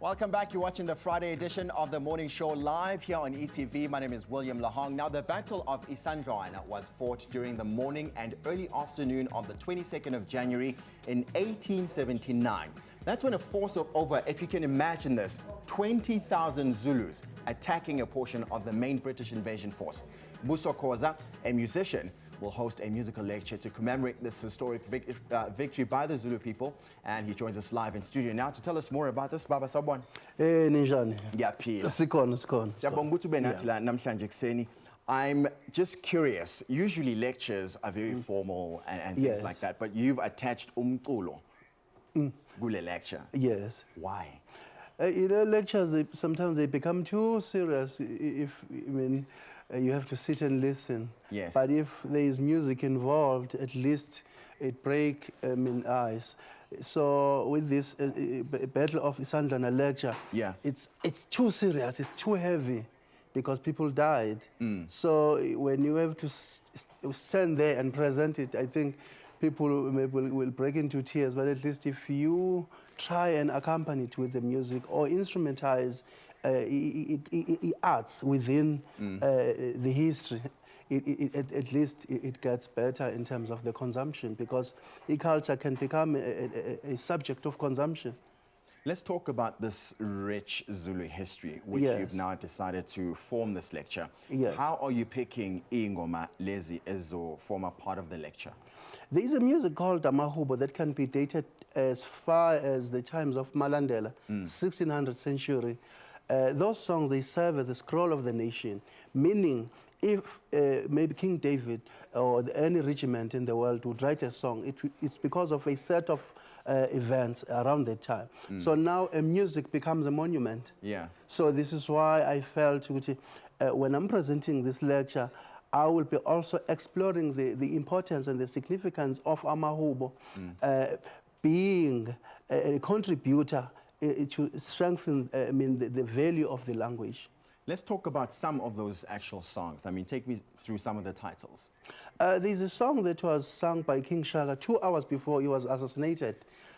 Welcome back. You're watching the Friday edition of the morning show live here on ETV. My name is William Lahong. Now, the Battle of Isandlwana was fought during the morning and early afternoon of the 22nd of January in 1879. That's when a force of over, if you can imagine this, 20,000 Zulus attacking a portion of the main British invasion force. MBUSO KHOZA, a musician, will host a musical lecture to commemorate this historic victory by the Zulu people, and he joins us live in studio now to tell us more about this. Baba Sabwan. Ninjani. Ngiyaphila. Sikhona. Siyabonga ukuthi ube nathi la namhlanje kuseni. I'm just curious. Usually lectures are very formal and things like that, but you've attached umculo kule lecture. Yes. Why? Lectures, sometimes they become too serious you have to sit and listen. Yes. But if there is music involved, at least it breaks ice. So with this Battle of Isandlwana lecture, it's too serious, it's too heavy, because people died. So when you have to stand there and present it, I think people will break into tears. But at least if you try and accompany it with the music or instrumentize arts within the history, at least it gets better in terms of the consumption, because culture can become a subject of consumption. Let's talk about this rich Zulu history, which you've now decided to form this lecture. Yes. How are you picking ingoma lezi ezo form a part of the lecture? There is a music called Amahubo that can be dated as far as the times of Malandela, 1600th century. Those songs, they serve as the scroll of the nation, meaning if maybe King David or any regiment in the world would write a song, it's because of a set of events around that time. So now a music becomes a monument. Yeah. So this is why I felt when I'm presenting this lecture, I will be also exploring the importance and the significance of Amahubo being a contributor to strengthen the value of the language. Let's talk about some of those actual songs. I mean, take me through some of the titles. There's a song that was sung by King Shaka 2 hours before he was assassinated.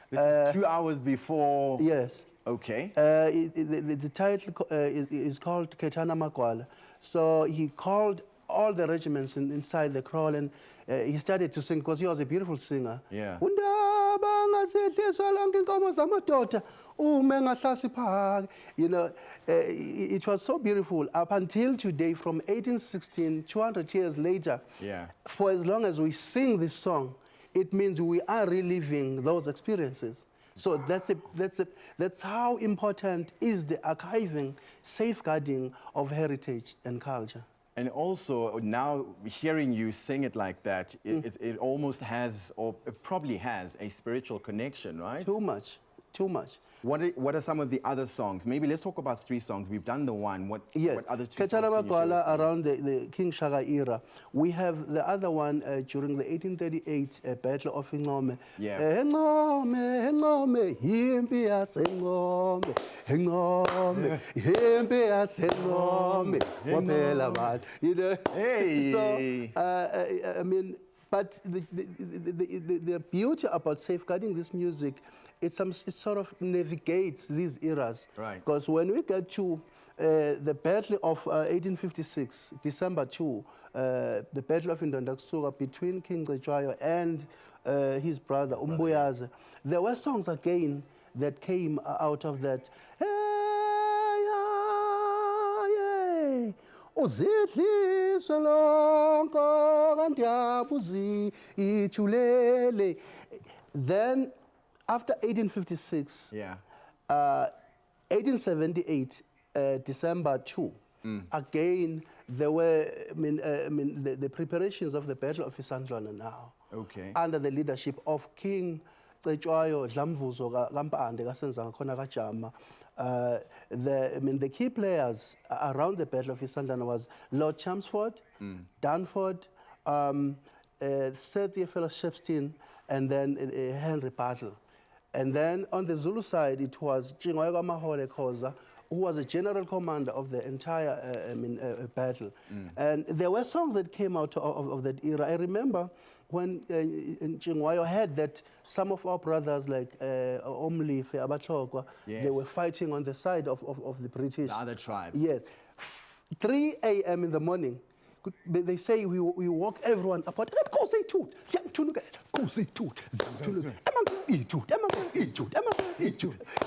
This is 2 hours before? Yes. Okay. The title is called Ketana Makwala. So he called all the regiments inside the kraal, and he started to sing because he was a beautiful singer. Yeah. It was so beautiful up until today, from 1816, 200 years later. Yeah. For as long as we sing this song, it means we are reliving those experiences. So that's how important is the archiving, safeguarding of heritage and culture. And also, now hearing you sing it like that, it almost has, or it probably has, a spiritual connection, right? Too much. What are some of the other songs? Maybe let's talk about 3 songs. We've done the one. What other 2 songs Ketana can you share? around the King Shaka era. We have the other one during the 1838 Battle of Ngome. Yeah. Ngome, himpi yasengome, Ngome, himpi yasengome, waphela bantu. Hey. So, but the beauty about safeguarding this music, it sort of navigates these eras. Right. Because when we get to the Battle of 1856, December 2, the Battle of Indondakusuka between King Cetshwayo and his brother Umbuyaze, there were songs again that came out of that. Then after 1856, 1878, December 2, again, there were the preparations of the Battle of Isandlwana now. Okay. Under the leadership of King Cetshwayo Dlamvuzo kaMpande kaSenzanga khona kaJama. The key players around the Battle of Isandlwana was Lord Chelmsford, Danford, Sir Theophilus Shepstone, and then Henry Battle. And then on the Zulu side, it was Chingwayo Mahole KHOZA, who was a general commander of the entire battle. And there were songs that came out of that era. I remember when in Chingwayo heard that some of our brothers like Omlife, Abatlokwa, they were fighting on the side of the British. The other tribes. Yes. 3 a.m. in the morning, they say we walk everyone apart.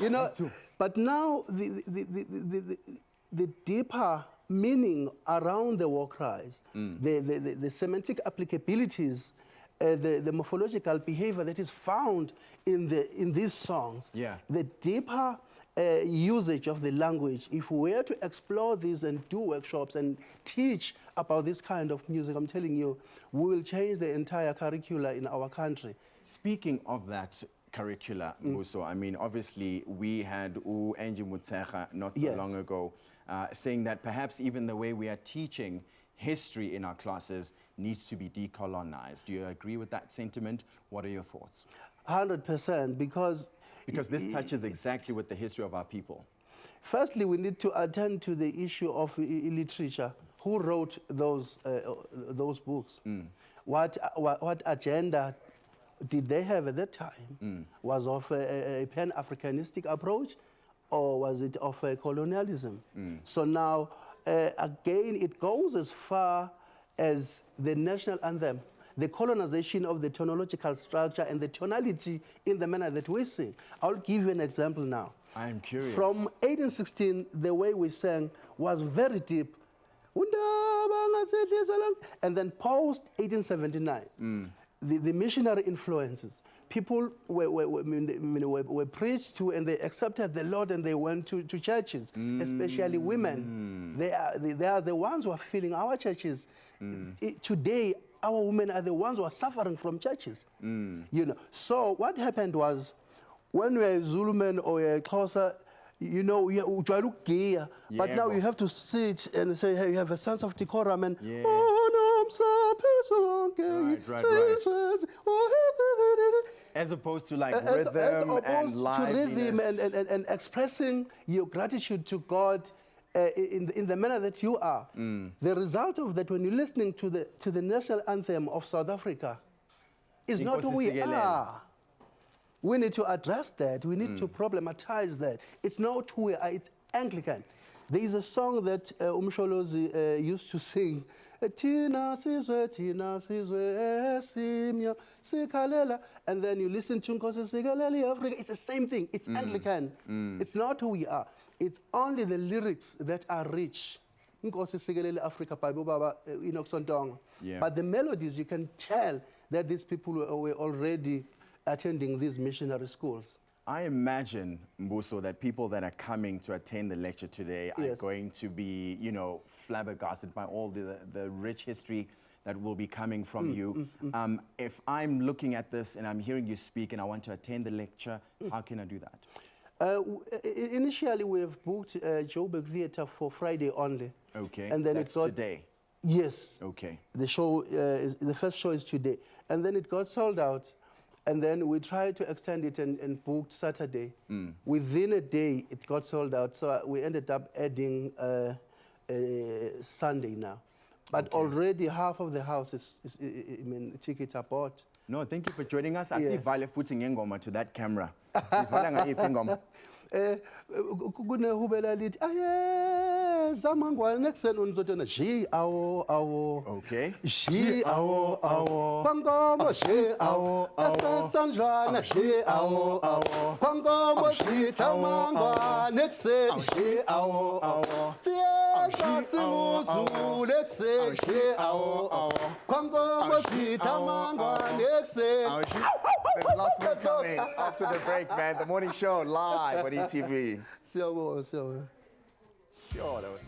You know, but now the deeper meaning around the war cries, the semantic applicabilities, the morphological behavior that is found in these songs, the deeper usage of the language. If we were to explore this and do workshops and teach about this kind of music, I'm telling you, we will change the entire curricula in our country. Speaking of that curricula, MBUSO, I mean, obviously, we had Angie Mutsecha not so long ago saying that perhaps even the way we are teaching history in our classes needs to be decolonized. Do you agree with that sentiment? What are your thoughts? 100%, because this touches exactly with the history of our people. Firstly, we need to attend to the issue of literature. Who wrote those books? What agenda did they have at that time? Was of a pan-Africanistic approach, or was it of a colonialism? So now, again, it goes as far as the national anthem, the colonization of the tonological structure and the tonality in the manner that we sing. I'll give you an example now. I am curious. From 1816, the way we sang was very deep. And then post 1879, the missionary influences, people were preached to and they accepted the Lord and they went to churches, especially women. They are the ones who are filling our churches. Today, our women are the ones who are suffering from churches. You know. So what happened was, when you're a Zulu man or a KHOZA, you know, but now you have to sit and say, hey, you have a sense of decorum and as opposed to like rhythm and liveliness. And expressing your gratitude to God in the manner that you are. The result of that, when you're listening to the national anthem of South Africa, is not who we are. We need to address that. We need to problematize that. It's not who we are, it's Anglican. There is a song that Umsholozi used to sing. Tina sizwe simya sikalela, and then you listen to Nkosi Sikeleli Africa. It's the same thing. It's Anglican. It's not who we are. It's only the lyrics that are rich. Nkosi Sikeleli Africa by Baba Enoch Sontonga. But the melodies, you can tell that these people were already attending these missionary schools. I imagine, MBUSO, that people that are coming to attend the lecture today are going to be, you know, flabbergasted by all the rich history that will be coming from you. If I'm looking at this and I'm hearing you speak and I want to attend the lecture, how can I do that? Initially, we have booked Joburg Theatre for Friday only. Okay, and then that's today? Yes. Okay. The show, the first show is today. And then it got sold out. And then we tried to extend it and booked Saturday. Within a day, it got sold out. So we ended up adding Sunday now. But already half of the house is tickets are bought. No, thank you for joining us. I see Vale footing ngoma to that camera. Kunehubela lithi ayeza mangwane ekuseni unizotona ji awo okay ji awo kwankomo ji awo esesandlwana ji awo kwankomo sitha mangwane ekuseni ji awo siyeza simuzulu ekuseni ji awo kwankomo sitha mangwane ekuseni. There's lots more coming after the break, man. The morning show live on ETV. Sure, that was.